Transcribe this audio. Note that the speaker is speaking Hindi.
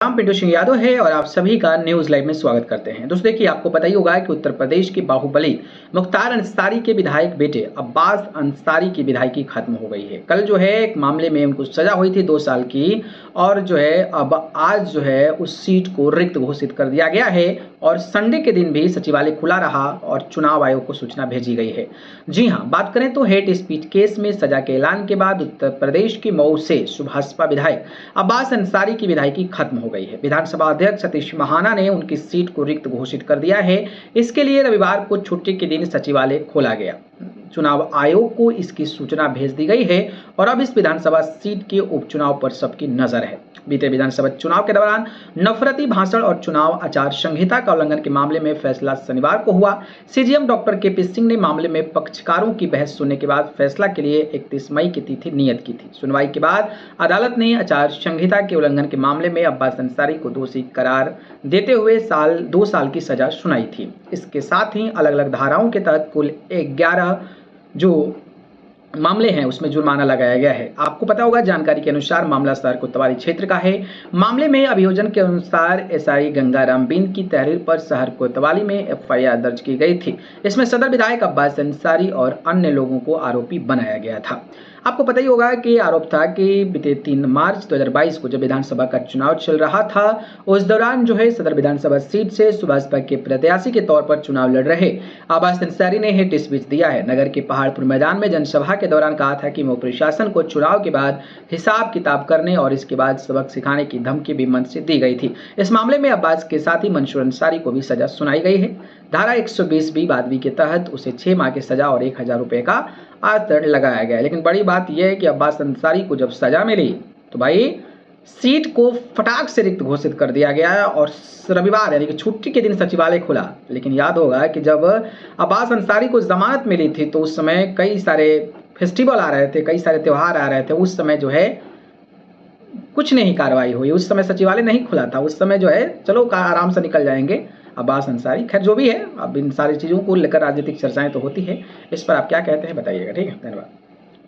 नाम पिंटू सिंह यादव है और आप सभी का न्यूज लाइव में स्वागत करते हैं। दोस्तों देखिए, आपको पता ही होगा कि उत्तर प्रदेश के बाहुबली मुख्तार अंसारी के विधायक बेटे अब्बास अंसारी की विधायकी खत्म हो गई है। कल जो है एक मामले में उनको सजा हुई थी 2 साल की, और जो है अब आज जो है उस सीट को रिक्त घोषित कर दिया गया है और संडे के दिन भी सचिवालय खुला रहा और चुनाव आयोग को सूचना भेजी गई है। जी हाँ, बात करें तो हेट स्पीच केस में सजा के ऐलान के बाद उत्तर प्रदेश की मऊ से भाजपा विधायक अब्बास अंसारी की विधायकी खत्म हो गई है। विधानसभा अध्यक्ष सतीश महाना ने उनकी सीट को रिक्त घोषित कर दिया है। इसके लिए रविवार को छुट्टी के दिन सचिवालय खोला गया। चुनाव आयोग को इसकी सूचना भेज दी गई है और अब इस विधानसभा सीट के उपचुनाव पर सबकी नजर है। बीते विधानसभा चुनाव के दौरान नफरती भाषण और चुनाव आचार संहिता का उल्लंघन के मामले में फैसला शनिवार को हुआ। सीजीएम डॉक्टर केपी सिंह ने मामले में पक्षकारों की बहस सुनने के बाद फैसला के लिए 31 मई की तिथि नियत की थी। सुनवाई के बाद अदालत ने आचार संहिता के उल्लंघन के मामले में अब्बास अंसारी को दोषी करार देते हुए 2 साल की सजा सुनाई थी। इसके साथ ही अलग अलग धाराओं के तहत कुल 11 जो मामले हैं उसमें जुर्माना लगाया गया है। आपको पता होगा, जानकारी के अनुसार मामला शहर कोतवाली क्षेत्र का है। मामले में अभियोजन के अनुसार एसआई गंगाराम बिंद की तहरीर पर शहर कोतवाली में एफआईआर दर्ज की गई थी। इसमें सदर विधायक अब्बास अंसारी और अन्य लोगों को आरोपी बनाया गया था। आपको पता ही होगा कि आरोप था कि बीते 3 मार्च 2022 को जब विधानसभा का चुनाव चल रहा था, उस दौरान जो है सदर विधानसभा सीट से भाजपा के प्रत्याशी के तौर पर चुनाव लड़ रहे अब्बास अंसारी ने हेट स्पीच दिया है। नगर के पहाड़पुर मैदान में जनसभा के दौरान कहा था कि मऊ प्रशासन को चुनाव के बाद हिसाब किताब करने और इसके बाद सबक सिखाने की धमकी भी मंच से दी गई थी। इस मामले में अब्बास के साथ ही मंसूर अंसारी को भी सजा सुनाई गई है। धारा 120 बादवी के तहत उसे 6 माह की सजा और 1000 रुपए का अर्थदंड लगाया गया। लेकिन बड़ी बात यह है कि अब्बास अंसारी को जब सजा मिली तो भाई सीट को फटाक से रिक्त घोषित कर दिया गया और रविवार यानी कि छुट्टी के दिन सचिवालय खुला। लेकिन याद होगा कि जब अब्बास अंसारी को जमानत मिली थी तो उस समय कई सारे फेस्टिवल आ रहे थे, कई सारे त्यौहार आ रहे थे। उस समय जो है कुछ नहीं कार्रवाई हुई, उस समय सचिवालय नहीं खुला था। उस समय जो है चलो आराम से निकल जाएंगे अब्बास अंसारी। खैर जो भी है, अब इन सारी चीज़ों को लेकर राजनीतिक चर्चाएं तो होती है। इस पर आप क्या कहते हैं बताइएगा। ठीक है, धन्यवाद।